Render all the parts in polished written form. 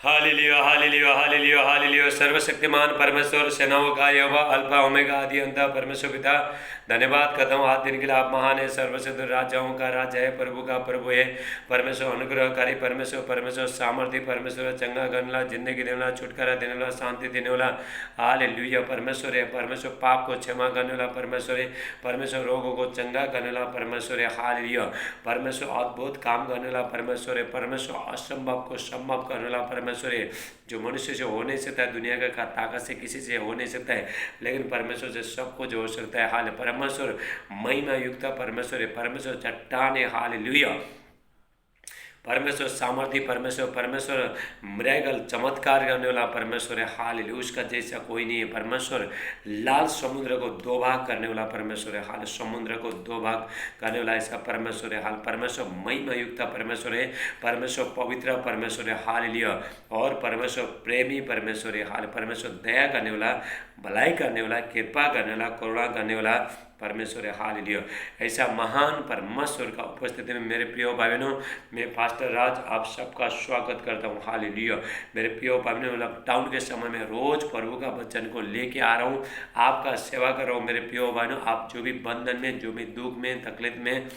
Hallelujah hallelujah hallelujah hallelujah. सर्वशक्तिमान परमेश्वर, सेनाओं का यहोवा, अल्फा ओमेगा, आदि अंत परमेश्वर पिता, धन्यवाद करता हूँ आज दिन के लिए। आप महान है, सर्वसिद्ध राजाओं का राजा है, प्रभु का प्रभु है। परमेश्वर अनुग्रहकारी परमेश्वर, परमेश्वर सामर्थ्य परमेश्वर, चंगा करने वाला, जिंदगी देने वाला, छुटकारा देने वाला, शांति देने वाला। हालेलुया परमेश्वर है। परमेश्वर पाप को क्षमा करने वाला परमेश्वर है। परमेश्वर रोगों को चंगा करने वाला परमेश्वर है। हालेलुया परमेश्वर अद्भुत काम करने वाला परमेश्वर है। परमेश्वर असंभव को संभव करने वाला परमेश्वर है। जो मनुष्य से हो नहीं सकता है, दुनिया का ताकत से किसी से हो नहीं सकता है, लेकिन परमेश्वर से सब कुछ हो सकता है। हाल परमेश्वर महिमा युक्त परमेश्वर है। परमेश्वर चट्टान है। हालेलुया परमेश्वर सामर्थ्य परमेश्वर, परमेश्वर मिरेकल चमत्कार करने वाला परमेश्वर है। हालेलुया उसका जैसा कोई नहीं है। परमेश्वर लाल समुद्र को दो भाग करने वाला परमेश्वर है। हाल समुद्र को दो भाग करने वाला ऐसा परमेश्वर है। हाल परमेश्वर महिमा युक्त परमेश्वर है। परमेश्वर पवित्र परमेश्वर है। हालेलुया और परमेश्वर प्रेमी परमेश्वर है। हाल परमेश्वर दया करने वाला, भलाई करने वाला, कृपा करने वाला, करुणा करने वाला परमेश्वर है। हालेलुया ऐसा महान परमेश्वर का उपस्थिति में मेरे प्रिय भाई बहनों, मैं पास्टर राज आप सबका स्वागत करता हूँ। हालेलुया मेरे प्रिय भाई बहनों, लॉकडाउन के समय में रोज प्रभु का वचन को लेके आ रहा हूँ, आपका सेवा कर रहा हूँ। मेरे प्रिय भाई बहनों, आप जो भी बंधन में, जो भी दुख में, तकलीफ में,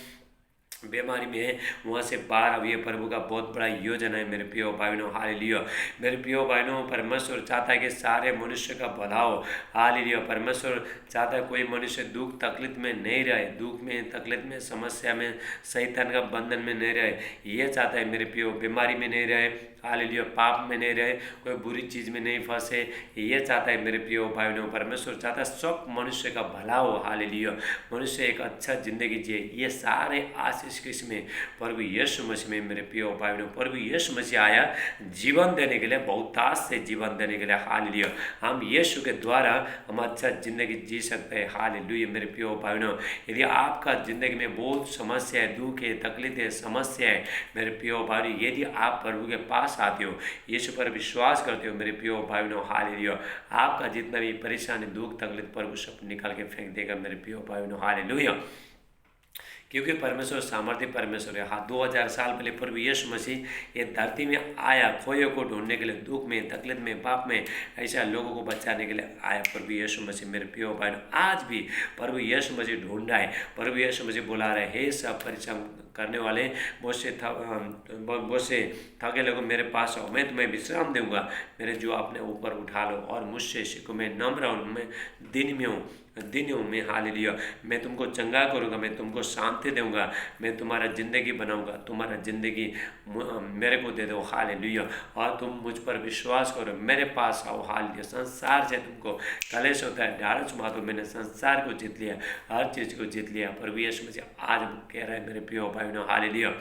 बीमारी में है, वहाँ से बाहर अब ये प्रभु का बहुत बड़ा योजना है। मेरे प्रिय भाई बहनों हालेलुया मेरे प्रिय भाई बहनों, परमेश्वर चाहता है कि सारे मनुष्य का भला हो। हालेलुया परमेश्वर चाहता है कोई मनुष्य दुख तकलीफ में नहीं रहे, दुख में, तकलीफ में, समस्या में, शैतान का बंधन में नहीं रहे। ये चाहता है मेरे प्रिय, बीमारी में नहीं रहे, हालेलुया पाप में नहीं रहे, कोई बुरी चीज़ में नहीं फंसे। ये चाहता है मेरे प्रिय भाई बहनों, परमेश्वर चाहता है सब मनुष्य का भला हो। हालेलुया मनुष्य एक अच्छा जिंदगी जिए। ये सारे आशीष किसमें? प्रभु यीशु मसीह में। मेरे प्रिय भाई बहनों, प्रभु यीशु मसीह आया जीवन देने के लिए, बहुतायत से जीवन देने के लिए। हालेलुया हम यीशु के द्वारा हम अच्छा जिंदगी जी सकते हैं। हालेलुया मेरे प्रिय भाई बहनों, यदि आपका जिंदगी में बहुत समस्या है, दुख है, तकलीफ है, समस्या है, मेरे प्रिय भाई बहनों, यदि आप प्रभु के पास आते हो, यीशु पर विश्वास करते हो, मेरे प्रिय भाई बहनों, हालेलुया आपका जितना भी परेशानी, दुख, तकलीफ प्रभु सब निकाल के फेंक देगा। मेरे प्रिय भाई बहनों हालेलुया क्योंकि परमेश्वर सामर्थ्य परमेश्वर है। हाँ 2000 साल पहले प्रभु यीशु मसीह ये धरती में आया खोए को ढूंढने के लिए, दुख में, तकलीफ में, पाप में, ऐसा लोगों को बचाने के लिए आया प्रभु यीशु मसीह। मेरे प्रिय भाई आज भी प्रभु यीशु मसीह ढूंढ रहा है। प्रभु यीशु मसीह बुला रहे, हे सब परिश्रम करने वाले, बहुत से थके लोगों मेरे पास आओ, मैं तुम्हें विश्राम दूंगा। मेरे जो अपने ऊपर उठा लो और मुझसे सीखो, मैं नम्र हूँ, मैं दिन में हूँ, दिन हूँ मैं। हालेलुया मैं तुमको चंगा करूँगा, मैं तुमको शांति दूंगा, मैं तुम्हारा ज़िंदगी बनाऊंगा, तुम्हारा ज़िंदगी मेरे को दे दो। हालेलुया और तुम मुझ पर विश्वास करो, मेरे पास आओ। हालेलुया संसार से तुमको कलेश होता है, ढाढ़स मारो, मैंने संसार को जीत लिया, हर चीज़ को जीत लिया। प्रभु यीशु मसीह आज कह रहा है मेरे प्रिय भाई बहनों हालेलुया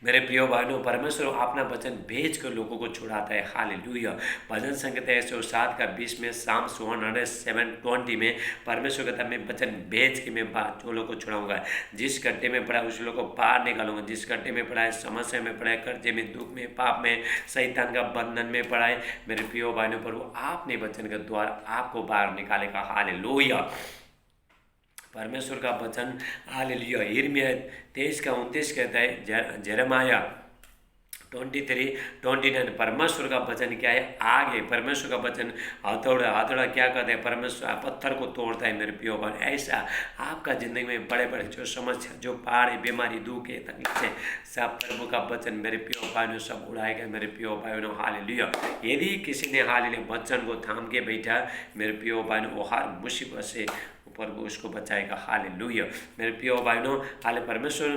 मेरे प्रिय भाइयों, परमेश्वर अपना वचन भेज कर लोगों को छुड़ाता है। हालेलुया भजन संहिता 107 का 20 में, साम 107:20 में परमेश्वर कहता है मैं वचन भेज के मैं जो लोगों को छुड़ाऊंगा। जिस गड्ढे में पड़ा उस लोग को बाहर निकालूंगा। जिस गड्ढे में पड़ा है, समस्या में पड़ा है, कर्जे में, दुख में, पाप में, शैतान का बंधन में पड़ा है, मेरे प्रिय भाइयों पर वो आपने वचन के द्वारा आपको बाहर निकालेगा। हालेलुया परमेश्वर का वचन हालेलुया यिर्मयाह 23:29 कहता है, जेरेमाया 23:29 परमेश्वर का वचन क्या है? आग है। परमेश्वर का वचन हथौड़ा, हथौड़ा क्या करता है? परमेश्वर पत्थर को तोड़ता है। मेरे प्रिय भाई ऐसा आपका जिंदगी में बड़े बड़े जो समस्या, जो पहाड़ है, बीमारी, दुख है, तकलीफ है, सब प्रभु का वचन मेरे प्रिय भाइयों सब उड़ाएगा। मेरे प्रिय भाइयों हालेलुया यदि किसी ने हालेलुया वचन को थाम के बैठा, मेरे प्रिय भाइयों वो हर मुसीबत से प्रभु उसको बचाएगा। हालेलुया मेरे प्रिय भाइयों हाले परमेश्वर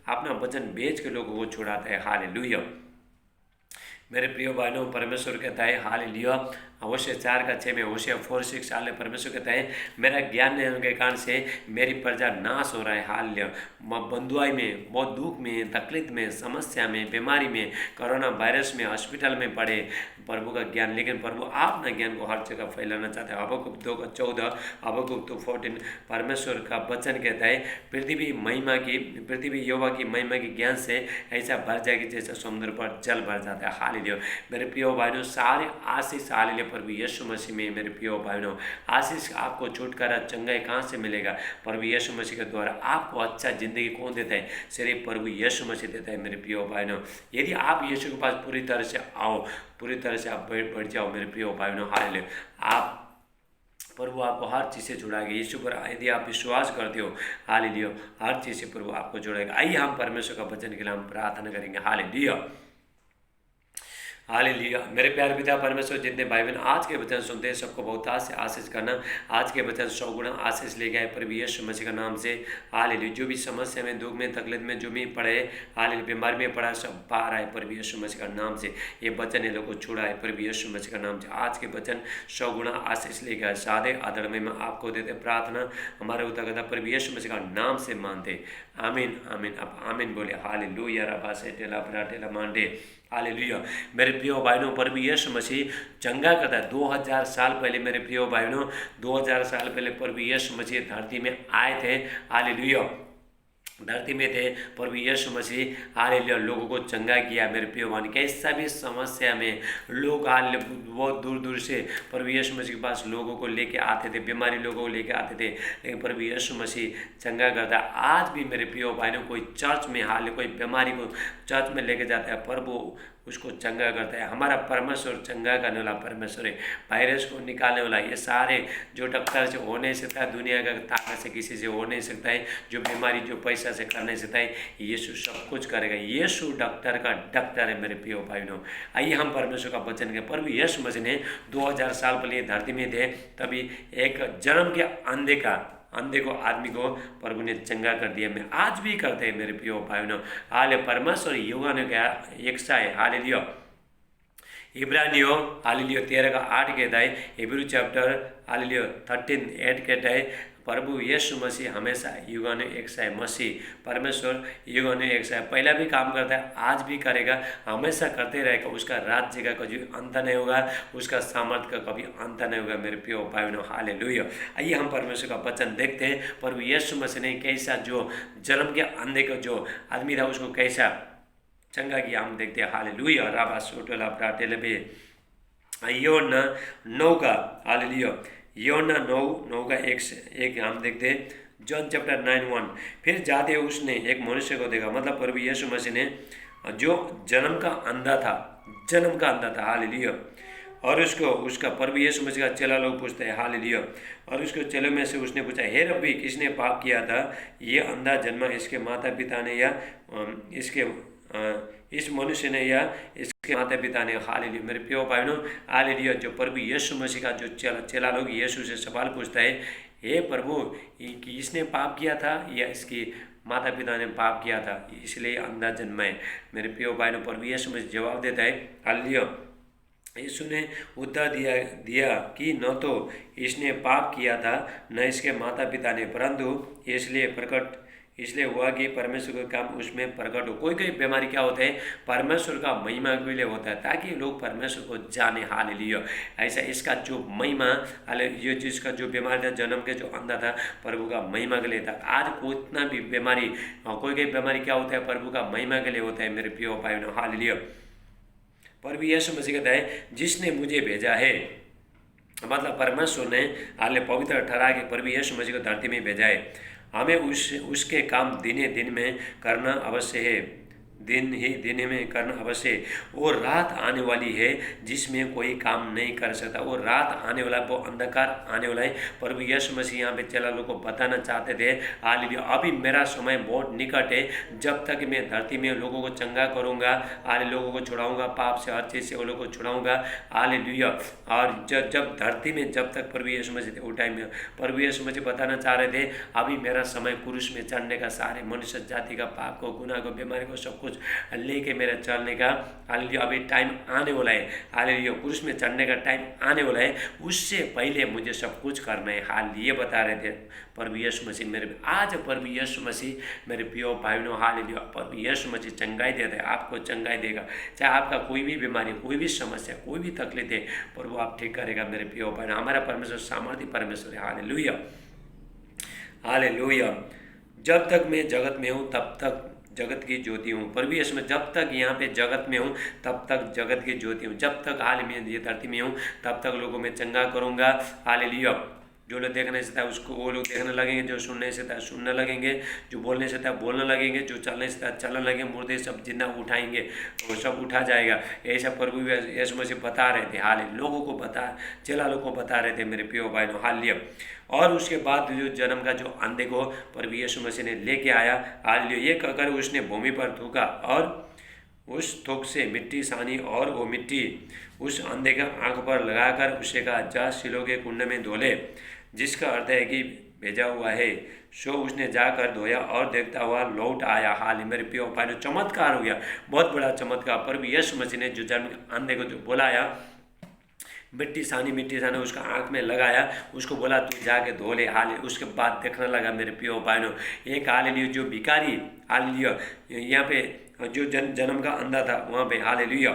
अपना वचन बेच के लोगों को छुड़ाता है। हालेलुया मेरे प्रिय भाइयों परमेश्वर कहता है हालेलुया होशे 4:6 में, होशे 4:6 हाले परमेश्वर कहता है मेरा ज्ञान नहीं होने के कारण से मेरी प्रजा नाश हो रहा है। हालेलुया बंधुआई में, बहुत दुख में, तकलीफ में, समस्या में, बीमारी में, कोरोना वायरस में, हॉस्पिटल में पड़े प्रभु का ज्ञान, लेकिन प्रभु आपने ज्ञान को हर जगह फैलाना चाहते हैं। हबक्कुक 2:14, हबक्कुक 2:14 परमेश्वर का वचन कहता है पृथ्वी यहोवा की महिमा के ज्ञान से ऐसा भर जाएगी जैसा समुद्र पर जल भर जाता है। हालेलुया। मेरे प्रियो भाइयों, सारे आशीष हालेलुया प्रभु यीशु मसीह में। मेरे प्रियो भाइयों, आशीष आपको छुटकारा चंगाई कहाँ से मिलेगा? प्रभु यीशु मसीह के द्वारा। आपको अच्छा जिंदगी कौन देता है? सिर्फ प्रभु यीशु मसीह देता है मेरे प्रियो भाइयों। यदि आप यीशु के पास पूरी तरह से आओ, पूरी तरह से आप बढ़ जाओ मेरे प्रियो भाइयों, हालेलुया, आप प्रभु आपको हर चीज़ से जुड़ाएगा। यीशु पर यदि आप विश्वास करते हो, हालेलुया, हर चीज़ से प्रभु आपको जुड़ेगा। आइए हम परमेश्वर का वचन के लिए हम प्रार्थना करेंगे। Hallelujah, hallelujah. मेरे प्यारे पिता परमेश्वर, जितने भाई बहन आज के वचन सुनते हैं सबको बहुतायत से आशीष करना। आज के वचन 100 गुना आशीष ले गए प्रभु यीशु मसीह का नाम से। हालेलुया। जो भी समस्या में, दुख में, तकलीफ में, जो भी पड़े, हालेलुया, बीमारी में पड़ा, सब बाहर आए प्रभु यीशु मसीह का नाम से। ये वचन ये लोग को छुड़ाए प्रभु यीशु मसीह का नाम से। आज के वचन 100 गुना आशीष ले गए। सादे आदर में आपको देते प्रार्थना, हमारे उदागता प्रभु यीशु मसीह का नाम से मानते। आमीन, आमीन। अब आमीन बोले। हालेलुया। रबा से टेला परा टेला मांडे। हालेलुया। मेरे प्रियो भाइयों, प्रभु यीशु मसीह चंगा करता है। 2000 साल पहले मेरे प्रियो भाइयों, 2000 साल पहले प्रभु यीशु मसीह धरती में आए थे। हालेलुया, धरती में थे प्रभु यीशु मसीह। हालेलुया, लोगों को चंगा किया मेरे प्रियो भाई। कैसा भी समस्या में लोग बहुत दूर दूर से प्रभु यीशु मसीह के पास लोगों को लेके आते थे, बीमारी लोगों को लेके आते थे, लेकिन प्रभु यीशु मसीह चंगा करता है। आज भी मेरे प्रियो भाइयों, कोई चर्च में हाल कोई बीमारी को चर्च में लेके जाता है, प्रभु उसको चंगा करता है। हमारा परमेश्वर चंगा करने वाला परमेश्वर है। वायरस को निकालने वाला, ये सारे जो डॉक्टर से हो नहीं सकता है, दुनिया का ताकत से किसी से हो नहीं सकता है, जो बीमारी जो पैसा से कर नहीं सकता है, यीशु सब कुछ करेगा। यीशु डॉक्टर का डॉक्टर है मेरे प्रियो भाइयों। आइए हम परमेश्वर का वचन के। प्रभु यीशु मसीह ने 2000 साल पहले धरती में थे, तभी एक जन्म के अंधे को आदमी को प्रभु ने चंगा कर दिया। मैं आज भी करते हैं मेरे प्रियो भाइयों। हाले परमेश्वर युवा ने कहा एक सा है। हालेलुया। इब्रानियों हालेलुया 13 का 8 कहता है। हिब्रू चैप्टर हालेलुया 13:8 कहता है, प्रभु यीशु मसीह हमेशा युगाने एक सा है। मसीह परमेश्वर युगाने एक सा है। पहला भी काम करता है, आज भी करेगा, हमेशा करते रहेगा। उसका राज्य का कभी अंत नहीं होगा, उसका सामर्थ्य का कभी अंत नहीं होगा मेरे प्रियो भाइयों। हालेलुया। आइए हम परमेश्वर का वचन देखते हैं। प्रभु यीशु मसीह ने कैसा जो जन्म के अंधे का जो आदमी था उसको कैसा चंगा किया, हम देखते हैं। हालेलुया। राबा सोटोला प्राटेले बे योना 9 का हालेलुया, योना 9 का 1 हम देखते हैं। John chapter 9:1। फिर जाते उसने एक मनुष्य को देखा, मतलब प्रभु यीशु मसीह ने जो जन्म का अंधा था। हालेलुया। और उसका प्रभु यीशु मसीह का चेला लोग पूछते हैं। हालेलुया। और उसके चेलों में से उसने पूछा, हे रब्बी, किसने पाप किया था, ये अंधा जन्मा, इसके माता पिता ने या इस मनुष्य ने या इसके माता पिता ने? हालेलुया। मेरे प्रियो भाइयों, हालेलुया। जो प्रभु यीशु मसीह का जो चेला लोग यीशु से सवाल पूछता है, हे प्रभु, कि इसने पाप किया था या इसकी माता पिता ने पाप किया था, इसलिए अंधा जन्मा है? मेरे प्रियो भाइयों, प्रभु यीशु मसीह जवाब देता है। हालेलुया। यीशु ने उत्तर दिया कि न तो इसने पाप किया था, न इसके माता पिता ने, परंतु इसलिए हुआ कि परमेश्वर का काम उसमें प्रकट हो। कोई बीमारी क्या होता है, परमेश्वर का महिमा के लिए होता है, ताकि लोग परमेश्वर को जाने। हालेलुया। ऐसा इसका जो महिमा, ये जिसका जो बीमारी था, जन्म के जो अंधा था, प्रभु का महिमा के लिए था। आज कितना भी बीमारी, कोई बीमारी क्या होता है, प्रभु का महिमा के लिए होता है मेरे प्रियो भाइयों। हालेलुया। प्रभु यीशु मसीह कहता है, जिसने मुझे भेजा है, मतलब परमेश्वर ने हाल पवित्र ठहरा के प्रभु यीशु मसीह को धरती में भेजा है। हमें उसके काम दिन में करना अवश्य है, दिन में करना अवश्य है। वो रात आने वाली है जिसमें कोई काम नहीं कर सकता। वो रात आने वाला, वो अंधकार आने वाला है। प्रभु यीशु मसीह यहाँ पे चेला लोगों को बताना चाहते थे, हालेलुया, अभी मेरा समय बहुत निकट है, जब तक मैं धरती में लोगों को चंगा करूँगा, लोगों को छुड़ाऊँगा, पाप से हर चीज़ से वो लोगों को छुड़ाऊँगा। हालेलुया। और जब धरती में जब तक प्रभु यीशु मसीह थे, उस टाइम में प्रभु यीशु मसीह बताना चाह रहे थे, अभी मेरा समय क्रूस में चढ़ने का, सारे मनुष्य जाति का पाप को, गुनाह को, बीमारी को, सब कुछ लेके मेरा चलने का, हालेलुया, अभी टाइम आने वाला है। हालेलुया। क्रूस में चढ़ने का टाइम आने वाला है, उससे पहले मुझे सब कुछ करना है। हाल ये बता रहे थे प्रभु यीशु मसीह। आज प्रभु यीशु मसीह मेरे प्रियो भाइयों, हालेलुया, प्रभु यीशु मसीह चंगाई देता है, आपको चंगाई देगा। चाहे आपका कोई भी बीमारी, कोई भी समस्या, कोई भी तकलीफ है, प्रभु आप ठीक करेगा मेरे प्रियो भाइयों। हमारा परमेश्वर सामर्थ्य परमेश्वर है। हालेलुया। हालेलुया। जब तक मैं जगत में हूँ, जगत की ज्योति हूँ। प्रभु यीशु में जब तक यहाँ पे जगत में हूँ तब तक जगत की ज्योति हूँ। जब तक हाल में ये धरती में हूँ तब तक लोगों में चंगा करूँगा। हालेलुया। जो लोग देखने से था उसको वो लोग देखने लगेंगे, जो सुनने से था सुनने लगेंगे, जो बोलने से था बोलने लगेंगे, जो चलने से था चलने लगेंगे। मुर्दे सब जिंदा उठाएंगे, वो सब उठा जाएगा। ऐसा प्रभु यीशु मसीह बता रहे थे। हालेलुया। लोगों को चेला लोग को बता रहे थे मेरे प्रिय भाई। हालेलुया। और उसके बाद जो जन्म का जो अंधे को प्रभु यीशु मसीह ने लेके आया। हालेलुया। ये कहकर उसने भूमि पर थूका और उस थूक से मिट्टी सानी और वो मिट्टी उस अंधे के आंख पर लगाकर उसे कहा, जा सिलो के कुंड में धो ले, जिसका अर्थ है कि भेजा हुआ है। सो उसने जाकर धोया और देखता हुआ लौट आया। हाल मेरे प्रिय भाई, चमत्कार हो गया, बहुत बड़ा चमत्कार। प्रभु यीशु मसीह ने जो जन्म अंधे को जो बुलाया, मिट्टी सानी उसका आंख में लगाया, उसको बोला तू जाके धो ले। हाल उसके बाद देखने लगा मेरे प्रिय भाइयों। एक हालेलुया जो भिखारी, हालेलुया यहाँ पे जो जन्म का अंधा था वहाँ पे, हालेलुया,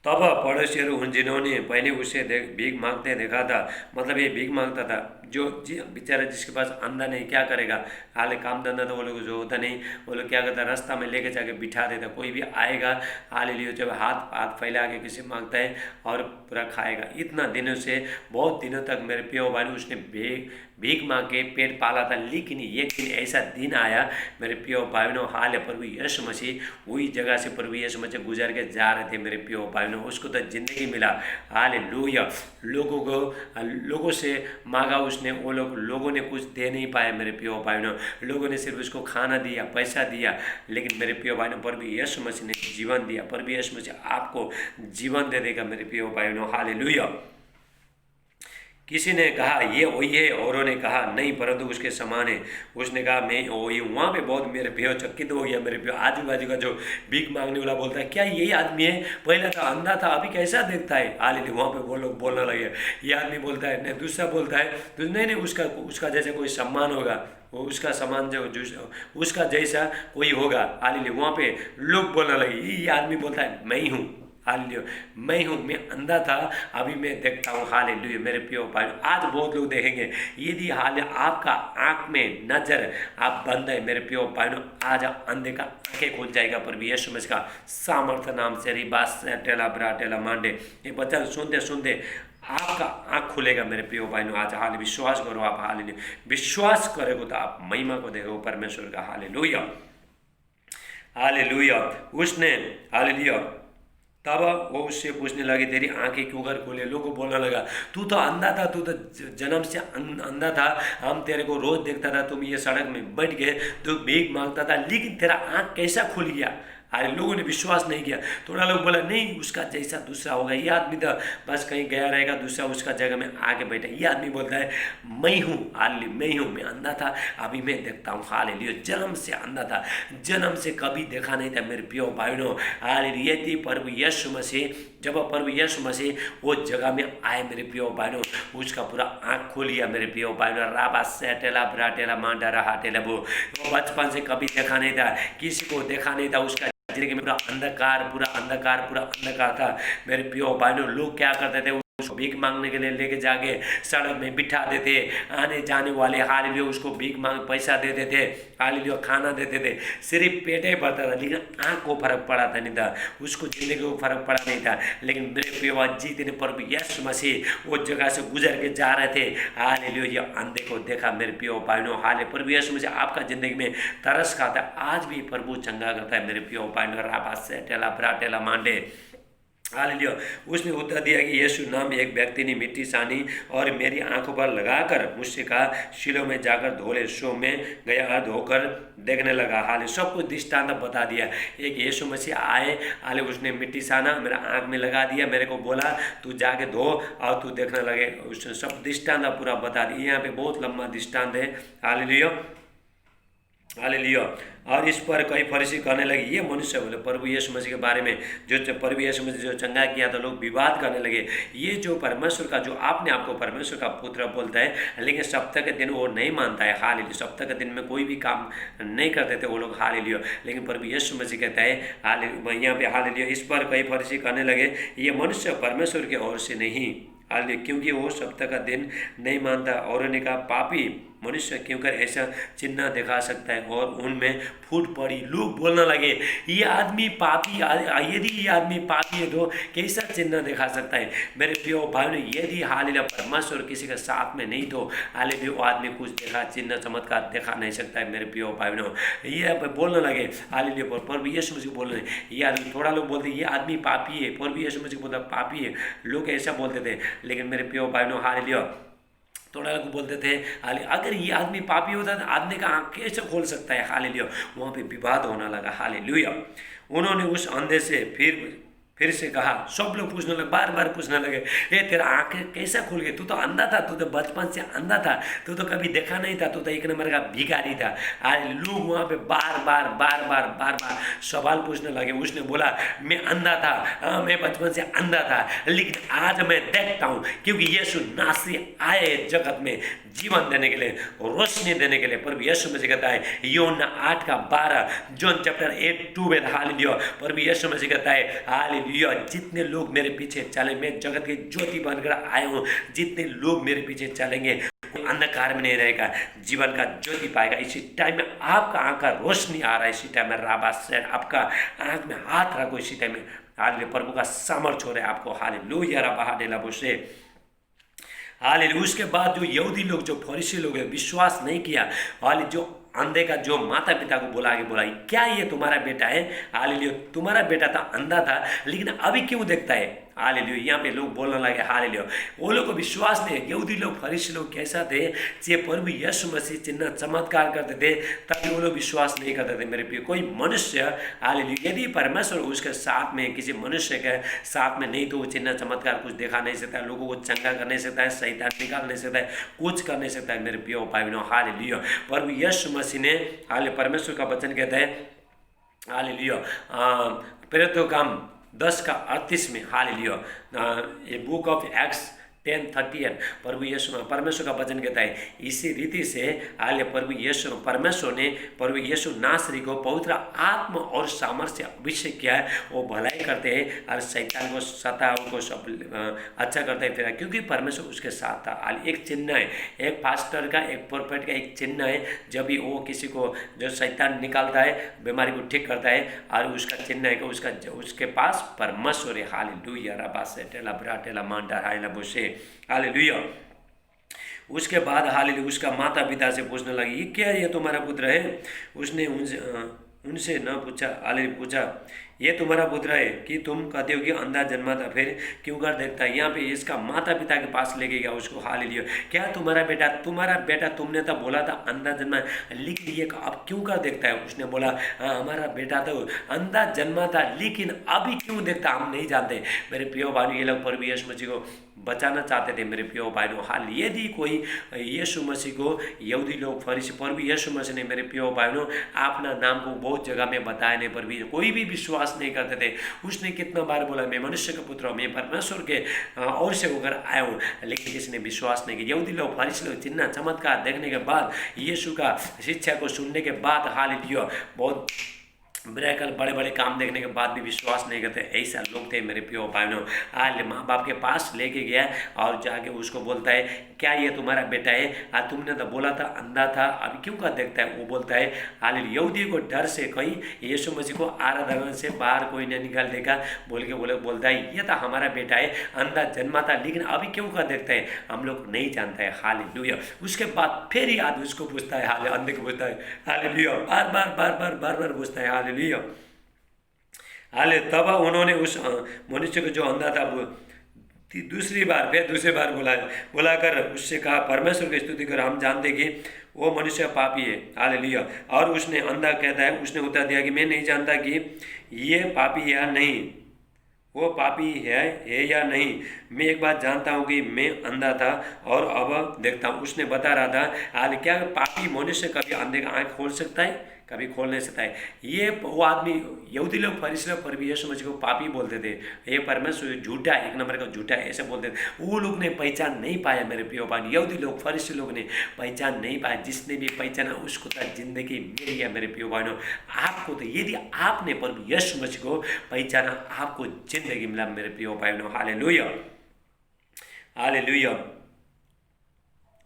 तब पड़ोसियों जिन्होंने पहले उसे भीख मांगते देखा था, मतलब ये भीख मांगता था, जो बेचारा जिसके पास अंधा नहीं क्या करेगा। हाल काम धंधा तो वो लोग जो होता नहीं, वो लोग क्या करता, रास्ता में लेके जाके बिठा देता। कोई भी आएगा हालेलुया जब हाथ फैला के किसी मांगता है और पूरा खाएगा। इतना दिनों से, बहुत दिनों तक मेरे प्रिय भाई उसने भीख मांग के पेट पाला था। लेकिन एक दिन ऐसा दिन आया मेरे प्रिय भाइयों, हाल प्रभु यीशु मसीह वही जगह से प्रभु यीशु मसीह गुजर के जा रहे थे मेरे प्रिय भाइयों। उसको तो जिंदगी मिला। हालेलुया। लोगों से मांगा उसने, वो लोगों ने कुछ दे नहीं पाए मेरे प्रिय भाइयों। लोगों ने सिर्फ उसको खाना दिया, पैसा दिया। लेकिन मेरे प्रिय भाइयों प्रभु यीशु मसीह ने जीवन दिया। प्रभु यीशु मसीह आपको जीवन दे देगा मेरे प्रिय भाइयों। हालेलुया। किसी ने कहा ये वही है, औरों ने कहा नहीं परंतु उसके समान है। उसने कहा मैं वही हूँ। वहाँ पे बहुत मेरे प्रिय चकित हो गया मेरे प्रिय। आजू बाजू का जो भीख मांगने वाला बोलता है क्या यही आदमी है, पहले था अंधा था अभी कैसा देखता है। हालेलुया। वहाँ पे वो लोग बोलने लगे। ये आदमी बोलता है, नहीं दूसरा बोलता है तो नहीं उसका जैसे कोई सम्मान होगा, वो उसका समान जो उसका जैसा कोई होगा। हालेलुया। वहाँ पे लोग बोलने लगे। ये आदमी बोलता है मैं ही हूँ। हालेलुया। मैं हूँ, मैं अंधा था अभी मैं देखता हूँ। हालेलुया। मेरे प्रिय भाई आज बहुत लोग देखेंगे। यदि हाल आपका आँख में नजर आप बंद है मेरे प्रिय भाई, आज अंधे का आंखें खुल जाएगा प्रभु यीशु मसीह का सामर्थ्य नाम से। रिबास टेला ब्रा टेला मांडे, ये बच्चा सुनते सुनते आपका आँख खुलेगा मेरे प्रिय भाइयों। आज हाल विश्वास करो आप। हालेलुया। विश्वास करोगे तो आप महिमा को देखो परमेश्वर का। हालेलुया। हालेलुया। उसने, हालेलुया, तब वो उससे पूछने लगे तेरी आंखें क्यों कर खोले। लोगों को बोलने लगा तू तो अंधा था, तू तो जन्म से अंधा था, हम तेरे को रोज देखता था, तुम ये सड़क में बैठ गए तो भीख मांगता था, लेकिन तेरा आंख कैसा खुल गया। अरे लोगों ने विश्वास नहीं किया। थोड़ा लोग बोला नहीं उसका जैसा दूसरा होगा, ये आदमी तो बस कहीं गया रहेगा, दूसरा उसका जगह में आके बैठा। ये आदमी बोलता है मैं हूँ। हालेलुया। मैं हूँ, मैं अंधा था अभी मैं देखता हूँ। हालेलुया। जन्म से अंधा था, जन्म से कभी देखा नहीं था मेरे प्रिय भाइयों। हालेलुया। यदि प्रभु यीशु मसीह, जब प्रभु यीशु मसीह वो जगह में आए मेरे प्रिय भाइयों, उसका पूरा आँख खुल गया मेरे प्रिय भाइयों। राबा सेटेला ब्राटेला मांडा रहा टेला, वो बचपन से कभी देखा नहीं था, किसी को देखा नहीं था। उसका जिंदगी में पूरा अंधकार था मेरे प्रिय भाइयों। लोग क्या करते थे, उसको भीख मांगने के लिए लेके जाके सड़क में बिठा देते। आने जाने वाले हालेलुया उसको भीख मांग पैसा देते थे, हालेलुया खाना देते थे। सिर्फ पेट ही भरता था, लेकिन आँख को फर्क पड़ा था नहीं था, उसको जिंदगी को फर्क पड़ा नहीं था। लेकिन मेरे प्रिय जितने प्रभु यीशु मसीह वो जगह से गुजर के जा रहे थे, हालेलुया ये अंधे को देखा मेरे प्रिय भाइयों। हाले प्रभु यीशु मसीह आपका जिंदगी में तरस खाता, आज भी प्रभु चंगा करता है मेरे प्रिय भाइयों। राबा से टेला ब्रा टेला मांडे, हालेलुया। उसने उत्तर दिया कि यीशु नाम एक व्यक्ति ने मिट्टी सानी और मेरी आंखों पर लगाकर मुझसे कहा शिलो में जाकर धो ले। सो मैं गया, धोकर देखने लगा। हाले सब कुछ दृष्टांत बता दिया। एक यीशु मसीह आए, हाले उसने मिट्टी साना मेरा आंख में लगा दिया, मेरे को बोला तू जाके धो और तू देखने लगे। उसने सब दृष्टांत पूरा बता दिया। यहाँ पे बहुत लंबा दृष्टांत है। हालेलुया। हालेलुया। और इस पर कई फरीसी कहने लगे ये मनुष्य, बोले प्रभु यीशु मसीह के बारे में, जो प्रभु यीशु मसीह जो चंगा किया था, लोग विवाद करने लगे। ये जो परमेश्वर का, जो आपने आपको परमेश्वर का पुत्र बोलता है, लेकिन सप्ताह के दिन वो नहीं मानता है। हालेलुया। सप्ताह के दिन में कोई भी काम नहीं करते थे वो लोग। हालेलुया। लेकिन प्रभु यीशु मसीह कहता है हालेलुया, यहाँ पे हालेलुया, इस पर कई फरीसी कहने लगे ये मनुष्य परमेश्वर की ओर से नहीं, हालेलुया, क्योंकि वो सप्ताह का दिन नहीं मानता। और ने कहा पापी मनुष्य क्यों कर ऐसा चिन्ह दिखा सकता है? और उनमें फूट पड़ी। लोग बोलने लगे ये आदमी पापी, यदि ये आदमी पापी है तो कैसा चिन्ह दिखा सकता है? मेरे प्रियो भाई, यदि हालेलुया परमेश्वर किसी के साथ में नहीं तो हालेलुया वो आदमी कुछ देखा चिन्ह चमत्कार दिखा नहीं सकता है। मेरे प्रियो भाई बहनों, ये बोलने लगे हालेलुया प्रभु यीशु मसीह बोल रहे ये आदमी, थोड़ा लोग बोलते ये आदमी पापी है, प्रभु यीशु मसीह बोलता पापी है, लोग ऐसा बोलते थे। लेकिन मेरे प्रियो भाई बहनों हालेलुया थोड़ा लोग बोलते थे अगर ये आदमी पापी होता तो आदमी का आँख कैसे खोल सकता है? हालेलुया वहाँ पे विवाद होने लगा। हालेलुया उन्होंने उस अंधे से फिर से कहा, सब लोग पूछने लगे, बार बार पूछने लगे ए तेरा आँखें कैसा खुल गई? तू तो अंधा था, तू तो बचपन से अंधा था, तू तो कभी देखा नहीं था, तू तो एक नंबर का भिखारी था। आज लोग वहाँ पे बार बार सवाल पूछने लगे। उसने बोला मैं अंधा था, हाँ मैं बचपन से अंधा था, लेकिन आज मैं देखता हूँ क्योंकि यीशु नासरी आए जगत में जीवन देने के लिए, रोशनी देने के लिए। प्रभु यीशु मसीह कहता है यूहन्ना 8:12, जॉन चैप्टर 8:2 हालेलुया प्रभु यीशु मसीह कहता है हालेलुया जितने लोग मेरे पीछे चले, मैं जगत की ज्योति बनकर आया हूँ, जितने लोग मेरे पीछे चलेंगे अंधकार में नहीं रहेगा, जीवन का ज्योति पाएगा। इसी टाइम में आपका आँख का रोशनी आ रहा है, इसी टाइम में राबा से आपका आँख में हाथ रखो, इसी टाइम में हालेलुया प्रभु का सामर्थ्य हो रहा है आपको। हालेलुया रबा हाडेला बोसे हालेलुया। उसके बाद जो यहूदी लोग, जो फरीसी लोग हैं, विश्वास नहीं किया। हालेलुया जो अंधे का जो माता पिता को बोला क्या ये तुम्हारा बेटा है? हालेलुया तुम्हारा बेटा था, अंधा था, लेकिन अभी क्यों देखता है? हालेलुया यहाँ पे लोग बोलने लगे हालेलुया। वो लोग को विश्वास नहीं है। यहूदी लोग फरीसी लोग कैसा थे, जे प्रभु यीशु मसीह चिन्ह चमत्कार करते थे तभी वो लोग विश्वास नहीं करते थे। मेरे प्रिय कोई मनुष्य हालेलुया यदि परमेश्वर उसके साथ में, किसी मनुष्य के साथ में नहीं तो वो चिन्ह चमत्कार कुछ दिखा नहीं सकता, लोगों को चंगा कर नहीं सकता है, शैतान निकाल नहीं सकता है, कुछ कर नहीं सकता है। मेरे प्रिय भाई बहनों हालेलुया प्रभु यीशु मसीह ने हालेलुया परमेश्वर का वचन कहता है हालेलुया प्रेरितों का काम 10:38 में हालेलुया ये बुक ऑफ एक्ट्स 10:38 प्रभु यीशु परमेश्वर का वचन कहता है इसी रीति से हालेलुया प्रभु यीशु परमेश्वर ने प्रभु यीशु नासरी को पवित्र आत्मा और सामर्थ्य से अभिषेक किया है। वो भलाई करते हैं और शैतान को सताओं को सब अच्छा करते हैं फिर, क्योंकि परमेश्वर उसके साथ था। एक चिन्ह है, एक पास्टर का, एक प्रोफेट का एक चिन्ह है, जब भी वो किसी को जो शैतान निकालता है, बीमारी को ठीक करता है, और उसका चिन्ह है कि उसके पास परमेश्वर है। हालेलुया रबा से टेला ब्रा टेला मांडा हाइला बुशे हालेलुया। उसके बाद हालेलुया उसका माता पिता से पूछने लगी ये क्या, ये तुम्हारा पुत्र है? उसने उनसे न पूछा, हालेलुया पूछा ये तुम्हारा पुत्र है कि तुम कहते हो कि अंधा जन्मा था फिर क्यों कर देखता है? यहाँ पे इसका माता पिता के पास लेके गया उसको। हालेलुया क्या तुम्हारा बेटा तुमने तो बोला था अंधा जन्मा, लेकिन ये अब क्यों कर देखता है? उसने बोला हाँ हमारा बेटा तो अंधा जन्मा था, लेकिन अभी क्यों देखता हम नहीं जानते। मेरे प्रिय भाई ये लोग प्रभु यीशु मसीह को बचाना चाहते थे। मेरे प्रिय भाई हाल यदि कोई यीशु मसीह को यहूदी लोग फरीसी प्रभु यीशु मसीह ने मेरे प्रिय भाई अपना नाम को बहुत जगह में बताया नहीं, पर कोई भी विश्वास नहीं करते थे। उसने कितना बार बोला मैं मनुष्य का पुत्र हूँ, मैं परमेश्वर के और से होकर आया हूँ, लेकिन किसी ने विश्वास नहीं किया। यहूदी लोग फरीसी लोग चिन्ह चमत्कार देखने के बाद, यीशु का शिक्षा को सुनने के बाद हालेलुया बहुत मिरेकल बड़े बड़े काम देखने के बाद भी विश्वास नहीं करते। ऐसा लोग थे मेरे प्रिय भाइयों। आज माँ बाप के पास लेके गया और जाके उसको बोलता है क्या ये तुम्हारा बेटा है? आज तुमने तो बोला था अंधा था, अभी क्यों का देखता है? वो बोलता है हालेलुया यहूदी को डर से कहीं यीशु मसीह को आराधना से बाहर कोई नहीं निकाल देगा बोल के बोलता है ये तो हमारा बेटा है, अंधा जन्मा था, लेकिन अभी क्यों का देखता है? हम लोग नहीं जानते हैं। हालेलुया उसके बाद फिर याद उसको पूछता है, हाले अंधे को पूछता है हालेलुया बार बार पूछता है हालेलुया। हाले तब उन्होंने उस मनुष्य को जो अंधा था वो दूसरी बार बुलाकर उससे कहा परमेश्वर की स्तुति कर, हम जानते कि वो मनुष्य पापी है। हालेलुया। और उसने अंधा कहता है, उसने उत्तर दिया कि मैं नहीं जानता कि ये पापी है या नहीं, वो पापी है या नहीं। मैं एक बात जानता हूँ कि मैं अंधा था और अब देखता हूँ। उसने बता रहा था हाल क्या पापी मनुष्य कभी अंधे का आँख खोल सकता है? कभी खोल नहीं सकता है। ये वो आदमी यहूदी लोग फरीसी लोग प्रभु यीशु मसीह को पापी बोलते थे, ये परमेश्वर झूठा एक नंबर का झूठा है ऐसे बोलते थे। वो लोग ने पहचान नहीं पाया मेरे प्रिय भाई, यहूदी लोग फरीसी लोग ने पहचान नहीं पाया। जिसने भी पहचाना उसको तो जिंदगी मिल गया मेरे प्रिय भाइयों। आपको तो यदि आपने प्रभु यीशु मसीह को पहचाना आपको जिंदगी मिला मेरे प्रिय भाइयों। Hallelujah hallelujah.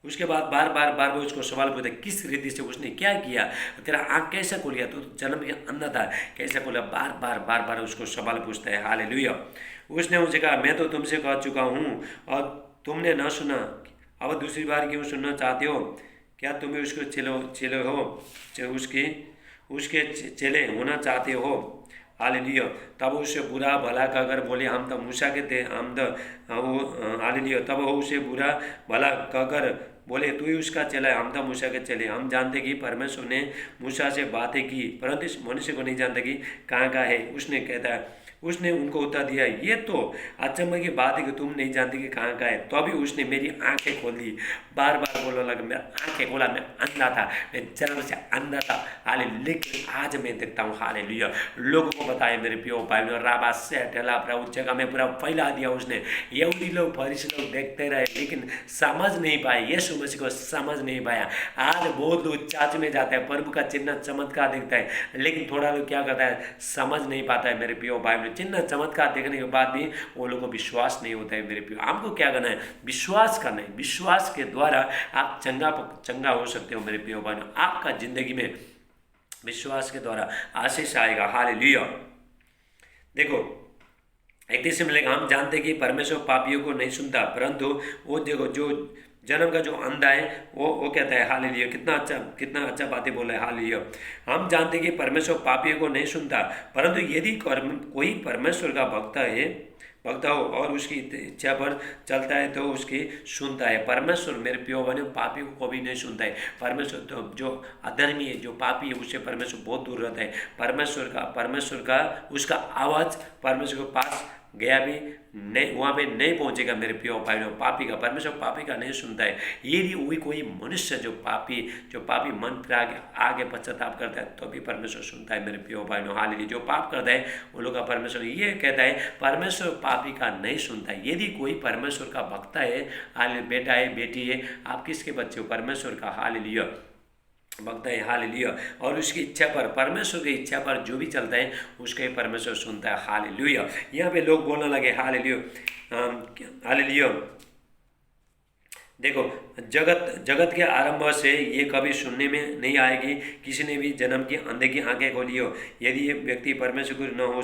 उसके बाद बार बार वो उसको सवाल पूछता है, किस रीति से उसने क्या किया, तेरा आँख कैसे खोल गया, तो जन्म के अंधा था, कैसे खोला, बार बार उसको सवाल पूछता है। हालेलुया। उसने उनसे कहा, मैं तो तुमसे कह चुका हूँ और तुमने न सुना, अब दूसरी बार क्यों सुनना चाहते हो? क्या तुम्हें उसको चेले हो, उसके चेले होना चाहते हो? हालेलुया। तब उसे बुरा भला कहकर बोले, हम तो मूसा के थे, हम तो हालेलुया। तब वो उसे बुरा भला कहकर बोले, तू ही उसका चेला है, हम तो मूसा के चेले। हम जानते कि परमेश्वर ने मूसा से बातें की, परंतु इस मनुष्य को नहीं जानते कि कहाँ का है। उसने उनको उत्तर दिया, ये तो अचंभे की बात है कि तुम नहीं जानते कि कहाँ का है। तो अभी उसने मेरी आंखें खोल दी। बार बार बोलने लगा, मेरा आंखें खोला, मैं अंधा था, मैं जन्म से अंधा था, लेकिन आज मैं देखता हूँ। हालेलुया। लोगों को बताया मेरे प्यो भाई ने, राबा से ठेला पूरा उस जगह में पूरा फैला दिया उसने। यहूदी लोग, फरीसी लोग देखते रहे, लेकिन समझ नहीं पाए, यीशु मसीह को समझ नहीं पाया। आज बहुत लोग चर्च में जाते हैं, प्रभु का चिन्ह चमत्कार देखता है, लेकिन थोड़ा लोग क्या करता है, समझ नहीं पाता है मेरे प्यो भाई ने। चिन्ह चमत्कार देखने के बाद भी वो लोगों को विश्वास नहीं होता है मेरे प्यो। हमको क्या करना है, विश्वास करना है। विश्वास के द्वारा आप चंगा हो सकते हो मेरे प्यो भाई। आपका जिंदगी में विश्वास के द्वारा आशीष आएगा। हालेलुया। देखो 31 में मिलेगा, हम जानते कि परमेश्वर पापियों को नहीं सुनता, परंतु वो देखो जो जन्म का जो अंधा है वो कहता है, हालेलुया। कितना अच्छा बातें बोला है। हालेलुया। हम जानते कि परमेश्वर पापियों को नहीं सुनता, परंतु यदि कोई परमेश्वर का भक्त हो और उसकी इच्छा पर चलता है तो उसकी सुनता है। परमेश्वर मेरे प्यो बने पापी को भी नहीं सुनता है। परमेश्वर तो जो अधर्मी है, जो पापी है, उससे परमेश्वर बहुत दूर रहता है। परमेश्वर का उसका आवाज़ परमेश्वर के पास गया भी नहीं, वहाँ पे नहीं पहुँचेगा मेरे प्यो भाई। पापी का परमेश्वर पापी का नहीं सुनता है। यदि वही कोई मनुष्य जो पापी मन पर आगे पश्चाताप करता है तो भी परमेश्वर सुनता है मेरे प्यो भाई। हालेलुया। जो पाप करता है वो लोग का परमेश्वर ये कहता है, परमेश्वर पापी का नहीं सुनता है। यदि कोई परमेश्वर का भक्त है, हालेलुया, बेटा है, बेटी है, आप किसके बच्चे हो? परमेश्वर का। हालेलुया। भक्त है। हालेलुया। और उसकी इच्छा पर, परमेश्वर की इच्छा पर जो भी चलता है उसके ही परमेश्वर सुनता है। हालेलुया। यहाँ पे लोग बोलने लगे, हालेलुया। देखो जगत के आरंभ से ये कभी सुनने में नहीं आएगी, किसी ने भी जन्म की अंधे की आंखें खोली हो। यदि ये व्यक्ति परमेश्वर को न हो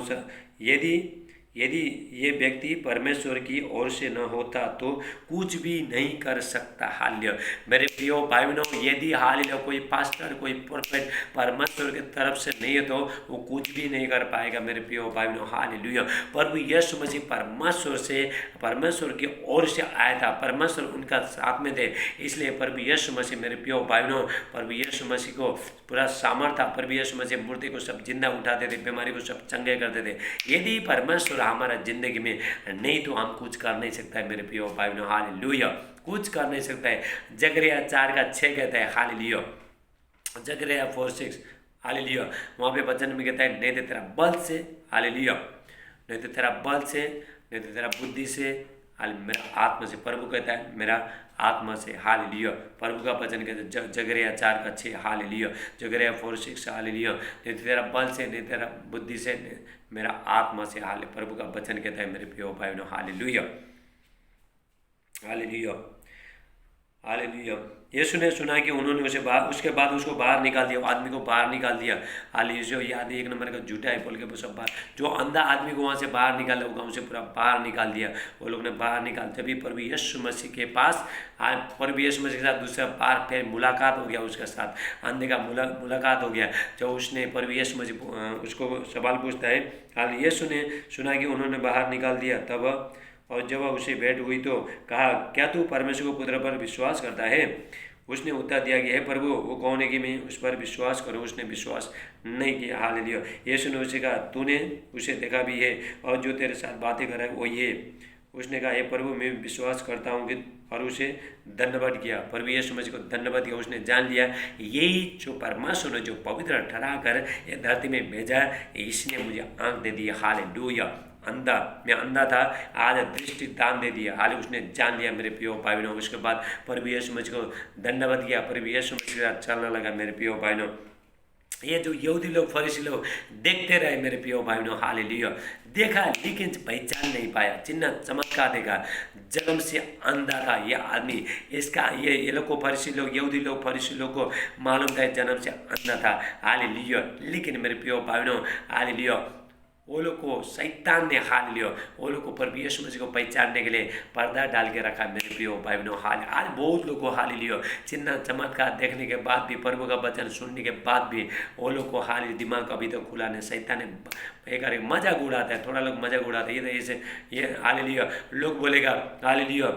यदि ये व्यक्ति परमेश्वर की ओर से न होता तो कुछ भी नहीं कर सकता। हालेलुया। मेरे प्रियो भाई बहनों, यदि हालेलुया कोई पास्टर, कोई प्रोफेट परमेश्वर की तरफ से नहीं है तो वो कुछ भी नहीं कर पाएगा मेरे प्रियो भाई बहनों। हालेलुया। प्रभु यीशु मसीह परमेश्वर की ओर से आया था, परमेश्वर उनका साथ में थे, इसलिए प्रभु यीशु मसीह मेरे प्रियो भाई बहनों, प्रभु यीशु मसीह को पूरा सामर्थ था। प्रभु यीशु मसीह मूर्ति को सब जिंदा उठाते थे, बीमारी को सब चंगे करते थे। यदि परमेश्वर हमारा जिंदगी में नहीं तो हम कुछ कर नहीं सकता है मेरे प्रियो भाई बहनों। हालेलुया। कुछ कर नहीं सकता है। जकरिया 4:6 कहता है, हालेलुया। जकरिया 4:6, हालेलुया। वहाँ पे वचन में कहता है, नहीं तो तेरा बल से, हालेलुया, नहीं तो तेरा बल से, नहीं तो तेरा बुद्धि से, मेरा आत्मा से। प्रभु कहता है मेरा आत्मा से। हालेलुया। प्रभु का वचन कहता है जकरिया 4:6, हालेलुया। जकरिया 4:6, हालेलुया। नहीं तो तेरा बल से, नहीं तेरा बुद्धि से, मेरा आत्मा से। हाले प्रभु का वचन कहता है मेरे प्रियो भाई बहनों। हालेलुया। हालेलुया। हालेलुया। यीशु ने सुना कि उन्होंने उसके बाद उसको बाहर निकाल दिया, आदमी को बाहर निकाल दिया। हालेलुया। ये आदमी एक नंबर का झूठा है बोल के वो सब बाहर, जो अंधा आदमी को वहाँ से बाहर निकाला, वो गाँव से पूरा बाहर निकाल दिया। वो लोग ने बाहर निकाल, तभी प्रभु यीशु मसीह के पास, प्रभु यीशु मसीह के साथ दूसरा बार फिर मुलाकात हो गया, उसके साथ अंधे का मुलाकात हो गया। जब उसने प्रभु यीशु मसीह उसको सवाल पूछता है, हाल यीशु ने सुना कि उन्होंने बाहर निकाल दिया, तब और जब उसे भेंट हुई तो कहा, क्या तू परमेश्वर को पुत्र पर विश्वास करता है? उसने उत्तर दिया कि हे प्रभु, वो कौन है कि मैं उस पर विश्वास करूं? उसने विश्वास नहीं किया। हालेलुया। यीशु ने उसे कहा, तूने उसे देखा भी है और जो तेरे साथ बातें कर रहा है वो ये। उसने कहा, हे प्रभु, मैं विश्वास करता हूँ कि, और उसे धन्यवाद किया। प्रभु यीशु मसीह को धन्यवाद किया। उसने जान लिया यही जो परमेश्वर ने जो पवित्र ठहरा कर ये धरती में भेजा, इसने मुझे आँख दे दी। हालेलुया। मैं अंधा था, आज दृष्टि दान दे दिया। हाल उसने जान लिया मेरे प्रियो भाई बहनों। उसके बाद प्रभु यीशु मसीह को धन्यवाद किया, प्रभु यीशु मसीह के साथ चलने लगा मेरे प्रियो भाई बहनों। ये जो यहूदी लोग फरीसी लोग देखते रहे मेरे प्रियो भाई बहनों, हालेलुया, देखा लेकिन पहचान नहीं पाया, चिन्ह चमत्कार देखा, जन्म से अंधा था ये आदमी, इसका ये लोग को फरीसी लोग, यहूदी लोग फरीसी लोग को मालूम था जन्म से अंधा था, हालेलुया। लेकिन मेरे प्रियो भाई बहनों, हालेलुया, वो लोग को शैतान ने हाल लिया, वो लोग को प्रभु यीशु मसीह को पहचानने के लिए पर्दा डाल के रखा मेरे प्रियो भाई बहनों। हाल आज बहुत लोग को हाल लियो, चिन्ह चमत्कार देखने के बाद भी, प्रभु का वचन सुनने के बाद भी वो लोग को हाल दिमाग अभी तक खुला नहीं, शैतान ने एक मजाक उड़ाता है, थोड़ा लोग मजाक उड़ाते हैं, ये ऐसे ये हाल लियो, लोग बोलेगा हाल लियो,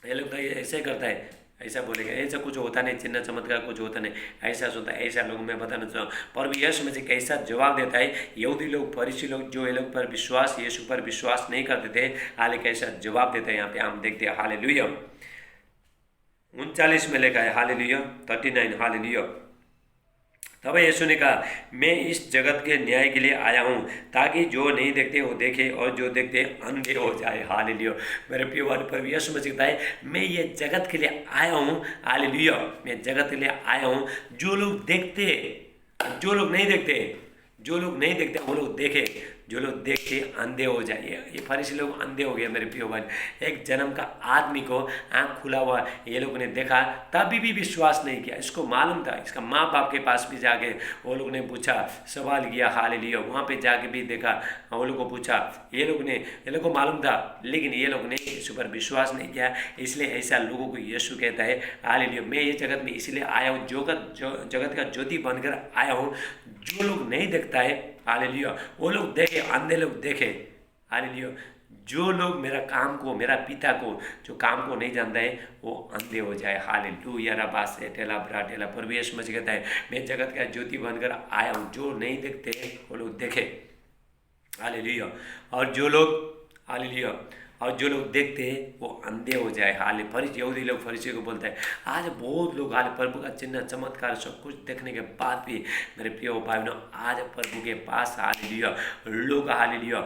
ये लोग तो ऐसे करता है, ऐसा बोलेगा, ऐसा कुछ होता नहीं, चिन्ह चमत्कार कुछ होता नहीं, ऐसा होता है, ऐसा लोग मैं बताना चाहूँ। पर यीशु मसीह कैसा जवाब देता है, यहूदी लोग फरीसी लोग जो ये लोग पर विश्वास, यीशु पर विश्वास नहीं करते थे, हाल कैसा जवाब देता है यहाँ पे हम देखते हैं। हालेलुया 39 में लिखा है, हालेलुया 39, हालेलुया। तब यीशु ने कहा, मैं इस जगत के न्याय के लिए आया हूँ, ताकि जो नहीं देखते वो देखे और जो देखते अंधे हो जाए। हालेलुया मेरे प्रिय पर यीशु मसीह कहता है, मैं ये जगत के लिए आया हूँ, हालेलुया, मैं जगत के लिए आया हूँ, जो लोग देखते, जो लोग नहीं देखते, जो लोग नहीं देखते वो लोग देखे, जो लोग देख के अंधे हो जाए। ये फरीसी लोग अंधे हो गए मेरे प्रिय भाई, एक जन्म का आदमी को आँख खुला हुआ ये लोगों ने देखा, तभी भी विश्वास नहीं किया, इसको मालूम था, इसका माँ बाप के पास भी जाके वो लोग ने पूछा, सवाल किया, हालेलुया, वहाँ पे जाके भी देखा, वो लोग को पूछा, ये लोग को मालूम था, लेकिन ये लोग ने यीशु पर विश्वास नहीं किया। इसलिए ऐसा लोगों को यीशु कहता है, हालेलुया, मैं ये जगत में इसलिए आया हूँ, जगत का ज्योति बनकर आया हूँ, जो लोग नहीं देखता है, हालेलुया, वो लोग देखे, अंधे लोग देखे, हालेलुया, जो लोग मेरा काम को, मेरा पिता को, जो काम को नहीं जानता है वो अंधे हो जाए। हालेलुया रबा से टेला ब्रा टेला। प्रभु यीशु मसीह कहता है, मैं जगत का ज्योति बनकर आया हूँ, जो नहीं देखते वो लोग देखे, हालेलुया, और जो लोग, हालेलुया, और जो लोग देखते हैं वो अंधे हो जाए। हाल फरीसी, यहूदी लोग फरीसी को बोलते हैं, आज बहुत लोग हाल प्रभु का चिन्ह चमत्कार सब कुछ देखने के बाद भी मेरे प्रिय भाई बहनों, आज प्रभु के पास हालेलुया लोग हालेलुया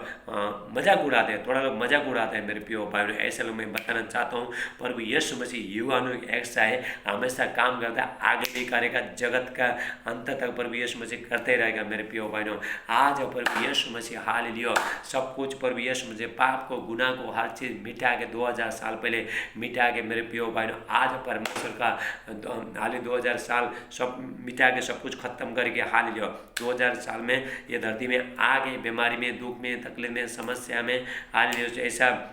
मजाक उड़ाते हैं, थोड़ा लोग मजाक उड़ाते हैं मेरे प्रिय भाई बहनों। ऐसे लोग मैं बताना चाहता हूँ, प्रभु यीशु मसीह युवानों ऐसा है, हमेशा काम करता है, आगे भी करेगा, जगत का अंत तक प्रभु यीशु मसीह करते रहेगा मेरे प्रिय भाई बहनों। आज प्रभु यीशु मसीह हालेलुया सब कुछ, प्रभु यीशु मसीह पाप को, गुनाह को, हर चीज़ मिटा के 2000 साल पहले मिटा के मेरे प्रिय भाई बहनों, आज परमेश्वर का हाल 2000 साल सब मिटा के सब कुछ खत्म करके हालेलुया 2000 साल में ये धरती में आ गए, बीमारी में, दुख में, तकलीफ में, समस्या में, हालेलुया ऐसा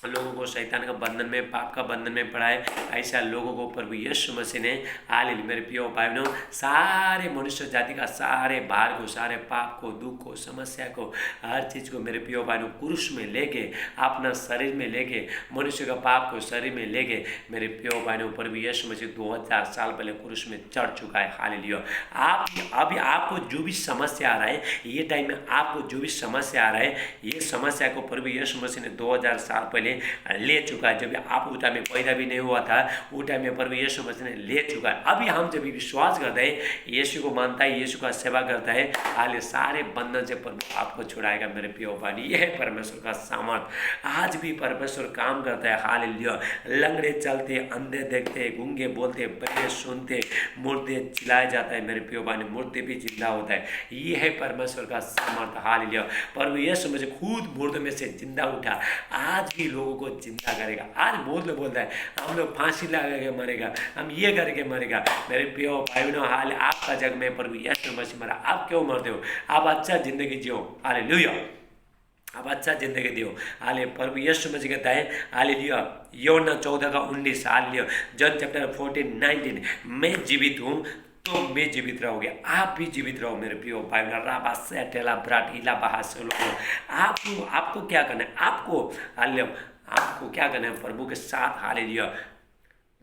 लोगों को शैतान का बंधन में, पाप का बंधन में पड़ा है, ऐसा लोगों को प्रभु यीशु मसीह ने हालेलुया मेरे प्रिय भाई बहनों, सारे मनुष्य जाति का सारे भार को, सारे पाप को, दुख को, समस्या को, हर चीज़ को मेरे प्रिय भाई बहनों क्रूस में लेके, अपना शरीर में लेके, मनुष्य का पाप को शरीर में लेके मेरे प्रिय भाई बहनों, प्रभु यीशु मसीह 2000 साल पहले क्रूस में चढ़ चुका है। हालेलुया आप अभी आपको जो भी समस्या आ रहा है, ये टाइम में आपको जो भी समस्या आ रहा है, ये समस्या को प्रभु यीशु मसीह ने 2000 साल पहले ले चुका है। जब आप उस टाइम में पैदा भी नहीं हुआ था, उस टाइम में प्रभु यीशु मसीह ने ले चुका है। अभी हम जब भी विश्वास करते हैं, यीशु को मानता है, यीशु का सेवा करता है, हाल सारे बंधन से प्रभु आपको छुड़ाएगा मेरे प्रिय भाई। यह है परमेश्वर का सामर्थ। आज भी परमेश्वर काम करता है। हालेलुया लंगड़े चलते, अंधे देखते, गूंगे बोलते, बहरे सुनते, मुर्दे चिल्लाए जाता है मेरे प्रिय भाई, मुर्दे भी जिंदा होता है। ये है परमेश्वर का सामर्थ। हालेलुया प्रभु यीशु मसीह खुद मुर्दे में से जिंदा उठा, आज भी लोगों को जिंदा करेगा। आज बहुत लोग बोलता है हम लोग फांसी लगा के मरेगा, हम ये करके मरेगा। मेरे प्रिय भाई बहनों, हाल आपका जग में प्रभु यीशु मसीह मरा, आप क्यों मरते हो? आप अच्छा जिंदगी जियो। हालेलुया आप अच्छा जिंदगी दियो। हाले प्रभु यीशु मसीह कहता है, हालेलुया यूहन्ना 14:19, हालेलुया जॉन चैप्टर 14:19, मैं जीवित हूँ तो मैं जीवित रहोगे, आप भी जीवित रहो मेरे प्रियो भाई बहन। राबा से टेला ब्राट इला बहा से लोग आपको क्या करना है? आपको क्या करना है? प्रभु के साथ हालेलुया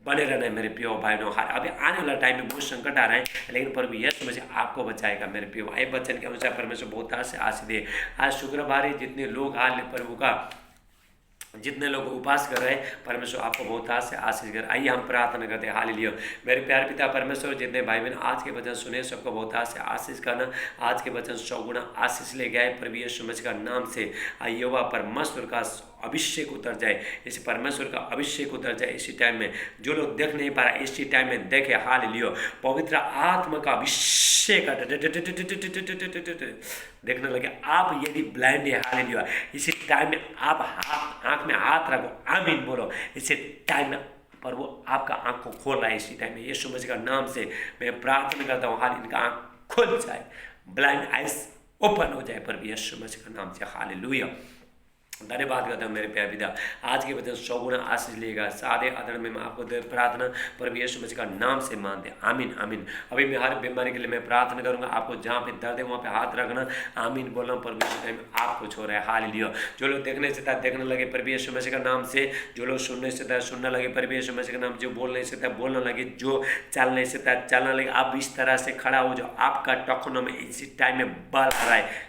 बने रहना है मेरे प्रियो भाई बहनों। अभी आने वाला टाइम में बहुत संकट आ रहा है, लेकिन प्रभु यीशु मसीह आपको बचाएगा मेरे प्रियो भाई। वचन के अनुसार परमेश्वर बहुत से आशीष दे। आज शुक्रवार है, जितने लोग हाल प्रभु का जितने लोग उपवास कर रहे हैं परमेश्वर आपको बहुत से आशीष कर। आइए हम प्रार्थना करते हैं। हालेलुया। मेरे प्यारे पिता परमेश्वर, जितने भाई बहन आज के वचन सुने सबको बहुत से आशीष करना। आज के वचन 100 गुना आशीष ले गए प्रभु यीशु मसीह का नाम से। आइए वह परमेश्वर का अभिषेक उतर जाए, इस परमेश्वर का अभिषेक उतर जाए इसी टाइम में। जो लोग देख नहीं पा रहे इसी टाइम में देखे। हालेलुया। पवित्र आत्मा का अभिषेक देखने लगे। आप यदि ब्लाइंड है, हालेलुया, इसी टाइम में आप हाथ आंख में हाथ रखो, आमीन बोलो। इसी टाइम में पर वो आपका आंख को खोल रहा है। इसी टाइम में यीशु मसीह का नाम से मैं प्रार्थना करता हूँ, हाल इनका आंख खुल जाए, ब्लाइंड आइज ओपन हो जाए पर यीशु मसीह का नाम से। हालेलुया। धन्यवाद करता हूँ मेरे प्यारे पिता। आज के वचन 100 गुना आशीष लेगा। सादे आदर में मैं आपको प्रार्थना प्रभु यीशु मसीह का नाम से मानते। आमीन आमीन। अभी मैं हर बीमारी के लिए मैं प्रार्थना करूंगा। आपको जहाँ पे दर्द है वहाँ पे हाथ रखना, आमीन बोलना। प्रभु यीशु टाइम आपको छो रहा है। हालेलुया। जो लोग देखने से था देखने लगे प्रभु यीशु मसीह का नाम से। जो लोग सुनने से था सुनने लगे प्रभु यीशु मसीह का नाम। जो बोलने से था बोलने लगे, जो चलने से था चलने लगे। आप इस तरह से खड़ा हो जाओ। आपका टखनों में इसी टाइम में बल आ रहा है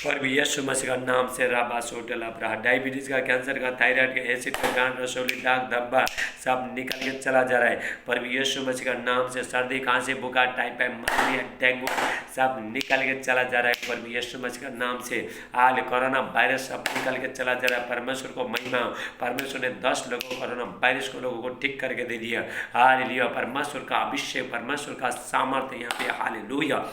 पर यीशु मसीह का नाम से। राबा सोटला रहा, डायबिटीज का, कैंसर का, थायराइड का, एसिड का, गांठ, रसोली, दाग धब्बा सब निकल के चला जा रहा है पर यीशु मसीह का नाम से। सर्दी, खांसी, बुखार, टाइफाइड, मलेरिया, डेंगू सब निकल के चला जा रहा है पर यीशु मसीह का नाम से। हाल कोरोना वायरस सब निकल के चला जा रहा है। परमेश्वर को महिमा। परमेश्वर ने 10 लोगों को कोरोना वायरस को लोगों को ठीक करके दे दिया। हालेलुया। परमेश्वर का अभिषेक, परमेश्वर का सामर्थ्य यहाँ पे। हालेलुया।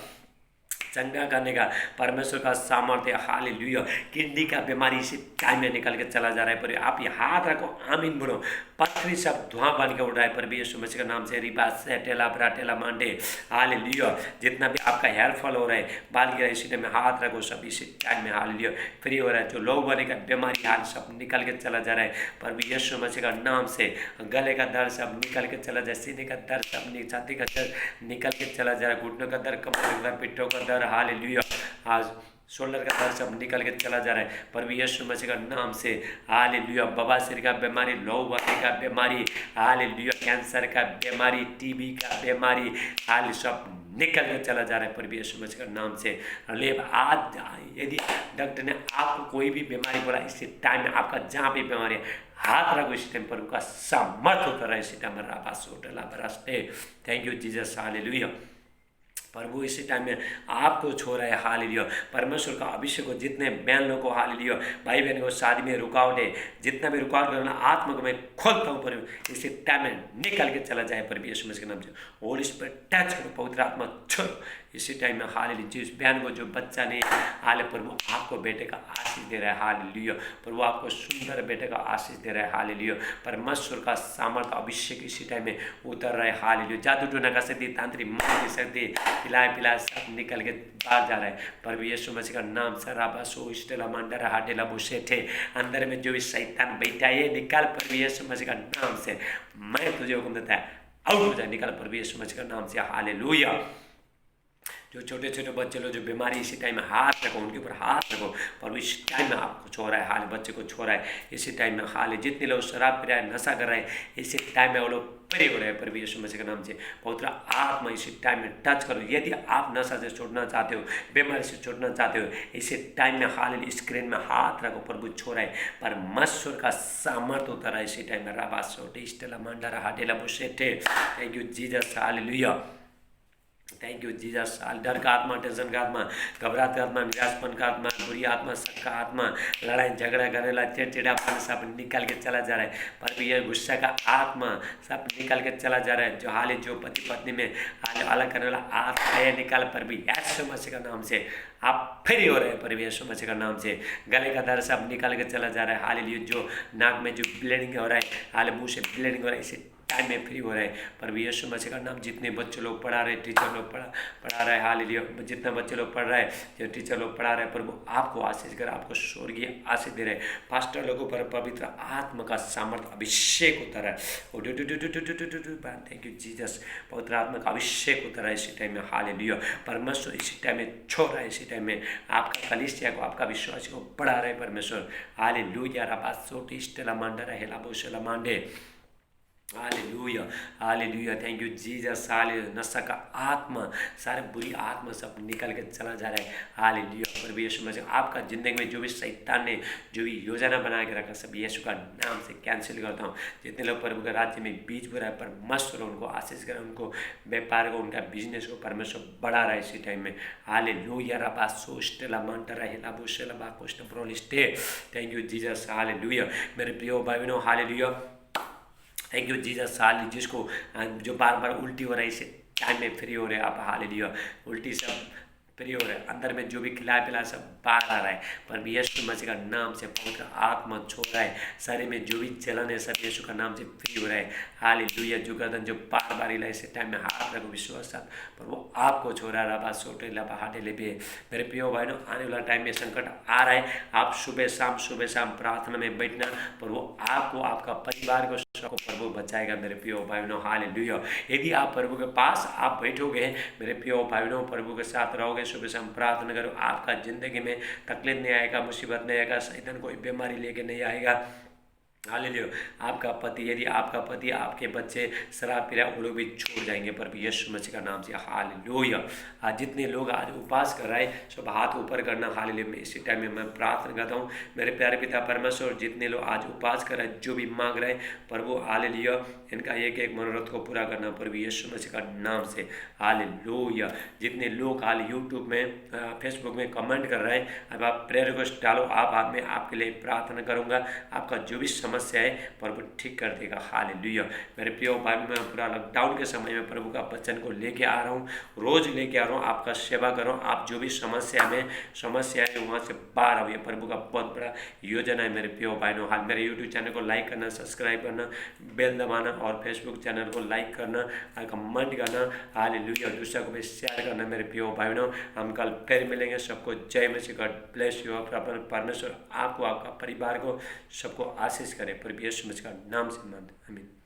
चंगा करने का परमेश्वर का सामर्थ्य। हालेलुया। किडनी का बीमारी इसी टाइम में निकल के चला जा रहा है पर आप ये हाथ रखो, आमीन बोलो। पथरी सब धुआं बन के उड़ रहा है पर यीशु मसीह का नाम से। रिबा से टेला ब्राटेला मांडे। हालेलुया। जितना भी आपका हेयर फॉल हो रहा है, बाल गिरा, इसी टाइम में हाथ रखो सब इसी टाइम में। हालेलुया। फ्री हो रहा है। जो लोग बने का बीमारी हाल सब निकल के चला जा रहा है पर यीशु मसीह का नाम से। गले का दर्द सब निकल के चला जाए, सीने का दर्द सब, छाती का दर्द निकल के चला जा रहा है, घुटनों का दर्द, कमर का दर्द, पिट्ठों का दर्द, हालेलुया। आज शोल्डर का दर्द सब निकल के चला जा रहा है पर यीशु मसीह का नाम से। हालेलुया। बवासीर का बीमारी, लहू बहाने का बीमारी, हालेलुया, कैंसर का बीमारी, टीबी का बीमारी, हाल सब निकल के चला जा रहा है पर यीशु मसीह का नाम से। लेब आज यदि डॉक्टर ने आपको कोई भी बीमारी बोला इसी टाइम में, आपका जहाँ भी बीमारी है हाथ रखो इस टाइम पर, उनका सामर्थ होता रहा है इसी टाइम में। Thank you Jesus. हालेलुया। प्रभु इसी टाइम में आपको छो रहा है। हालेलुया। परमेश्वर का अभिषेक हो। जितने बहन लोग को, हालेलुया, भाई बहन को शादी में रुकावट है, जितना भी रुकावट करना आत्मा को मैं खोलता हूँ पर इसी टाइम में निकल के चला जाए पर यीशु मसीह के नाम से। होली स्पिरिट टच करो, पवित्र आत्मा छोड़ो इसी टाइम में। हालेलुया। जिस बहन को जो बच्चा नहीं, हाले प्रभु आपको बेटे का आशीष दे रहा है। हालेलुया। प्रभु आपको सुंदर बेटे का आशीष दे रहा है। हालेलुया। परमेश्वर का सामर्थ्य अभिषेक इसी टाइम में उतर रहा है। हालेलुया। जादू टोना का शक्ति, तांत्रिक मार की शक्ति, पिलाए सब निकल के बाहर जा रहा है पर यीशु मसीह का नाम से। राबा सो स्टेला मांडरा हाडेला बुशेठे, अंदर में जो भी शैतान बैठा है निकाल पर यीशु मसीह का नाम से। मैं तुझे हुक्म देता है आउट हो जाए, निकाल पर यीशु मसीह का नाम से। हालेलुया। जो छोटे छोटे बच्चे लोग जो बीमारी इसी टाइम में हाथ रखो, उनके ऊपर हाथ रखो पर इस टाइम में आपको छो रहा है। हाल बच्चे को छो रहा है इसी टाइम में। हाल जितने लोग शराब पी रहा है, नशा कर रहे हैं इसी टाइम में वो लोग परे हो रहे हैं पर यीशु मसीह के नाम से। पवित्र आत्मा इसी टाइम में टच करो। यदि आप नशा से छोड़ना चाहते हो, बीमारी से छोड़ना चाहते हो, इसी टाइम में हाल स्क्रीन में हाथ रखो, प्रभु छो रहा है परमेश्वर का सामर्थ्य होता रहा है इसी टाइम में। राबा सोटे स्टेला मांडरा हाडेला बुशेठे। Thank you Jesus. Hallelujah. Thank you Jesus. डर का आत्मा, टेंशन का आत्मा, घबराहट का आत्मा, निराशपन का आत्मा, बुरी आत्मा, शक का आत्मा, लड़ाई झगड़ा करने वाला चिड़चिड़ापन सब निकल के चला जा रहा है पर यह गुस्सा का आत्मा सब निकल के चला जा रहा है। जो हाल जो पति पत्नी में हाल अलग करने वाला आत्मा है निकाल पर भी यीशु मसीह का नाम से आप फ्री हो रहे हैं पर यीशु मसीह का नाम से। गले का दर्द सब निकल के चला जा रहा है। हालेलुया। जो नाक में जो ब्लीडिंग हो रहा है, हाल मुँह से ब्लीडिंग हो रहा है, इसे टाइम में फ्री हो रहे हैं पर यीशु मसीह का नाम। जितने बच्चे लोग पढ़ा रहे, टीचर लोग पढ़ा रहे, हालेलुया, जितने बच्चे लोग पढ़ रहे हैं, जो टीचर लोग पढ़ा रहे हैं, प्रभु आपको आशीष कर, आपको स्वर्गीय आशीष दे रहे हैं। पास्टर लोगों पर पवित्र आत्मा का सामर्थ्य अभिषेक होता है। Thank you Jesus. पवित्र आत्मा का अभिषेक होता है इसी टाइम में। हालेलुया। परमेश्वर इसी टाइम में छोड़ रहा है इसी टाइम में आपका कलीसिया को, आपका विश्वास को बढ़ा रहे परमेश्वर। हालेलुया। राबा सोटी स्टेला मांडरा हेला बोशेला मांडे। Hallelujah, hallelujah, thank you Jesus, hallelujah. नशा का आत्मा, सारे बुरी आत्मा सब निकल के चला जा रहा है। हालेलुया, प्रभु यीशु मसीह आपका ज़िंदगी में जो भी शैतान ने जो भी योजना बना के रखा, सब यीशु का नाम से कैंसिल करता हूँ। जितने लोग प्रभु के राज्य में बीज बो रहा है, परमेश्वर उनको आशीष करे, उनको व्यापार को, उनका बिजनेस को परमेश्वर बढ़ा रहा है इसी टाइम में। हालेलुया, रबा सोस्टेला मांटरा हेला बुशेला बाकोस्ट प्रोलिस्टे। Thank you Jesus, hallelujah. मेरे प्रिय भाई बहनों, हालेलुया, थैंक यू जीसस, साल जिसको जो बार बार उल्टी हो रही है, इसे टाइम में फ्री हो रहे हैं आप। हालेलुया, उल्टी सब फ्री हो रहे हैं, अंदर में जो भी खिला पिला सब बाहर आ रहा है, पर यीशु मसीह का नाम से पवित्र आत्मा छोड़ रहा है। शरीर में जो भी जलन है सब यीशु का नाम से फ्री हो रहा है। हालेलुया, जो गर्दन जो बार बार हिला, इसे टाइम में हाथ रखो विश्वास साथ, पर वो आपको छोड़ रहा है। रबा सोटे लबा हाटे ले पे। मेरे प्रिय भाइयों, आने वाला टाइम में संकट आ रहा है, आप सुबह शाम प्रार्थना में बैठना, पर वो आपको, आपका परिवार को सबको प्रभु बचाएगा। मेरे प्रिय भाई बहनों, हालेलुया। यदि आप प्रभु के पास आप बैठोगे, मेरे प्रिय भाई बहनों, प्रभु के साथ रहोगे, सुबह शाम प्रार्थना करो, आपका जिंदगी में तकलीफ नहीं आएगा, मुसीबत नहीं आएगा, शैतान कोई बीमारी लेके नहीं आएगा। हालेलुया, आपका पति, यदि आपका पति, आपके बच्चे शराब पी रहा है, वो लोग भी छोड़ जाएंगे पर यीशु मसीह का नाम से। हालेलुया। आज जितने लोग आज उपवास कर रहे हैं, सब हाथ ऊपर करना। हालेलुया, में इसी टाइम में मैं प्रार्थना करता हूँ, मेरे प्यारे पिता परमेश्वर, जितने लोग आज उपवास कर रहे हैं, जो भी मांग रहे हैं प्रभु, हालेलुया, इनका एक एक मनोरथ को पूरा करना प्रभु यीशु मसीह का नाम से। हालेलुया। जितने लोग हाल यूट्यूब में, फेसबुक में कमेंट कर रहे हैं, अब आप प्रेयर रिक्वेस्ट डालो, आप मैं आपके लिए प्रार्थना करूँगा, आपका जो भी समस्या है प्रभु ठीक कर देगा। हालेलुया। मेरे प्रिय भाई, मैं पूरा लॉकडाउन के समय में प्रभु का वचन को लेके आ रहा हूँ, रोज लेके आ रहा हूँ, आपका सेवा कर रहा हूँ। आप जो भी समस्या है वहाँ से बाहर आओ, ये प्रभु का बहुत बड़ा योजना है। मेरे प्रिय भाइयों, हाल मेरे यूट्यूब चैनल को लाइक करना, सब्सक्राइब करना, बेल दबाना, और फेसबुक चैनल को लाइक करना और कमेंट करना। हालेलुया, दूसरा को भी शेयर करना। मेरे प्रिय भाइयों, हम कल फिर मिलेंगे। सबको जय मसीह, गॉड ब्लेस यू। परमेश्वर आपको, आपका परिवार को, सबको आशीष करे पर यीशु मसीह का नाम से। आमीन।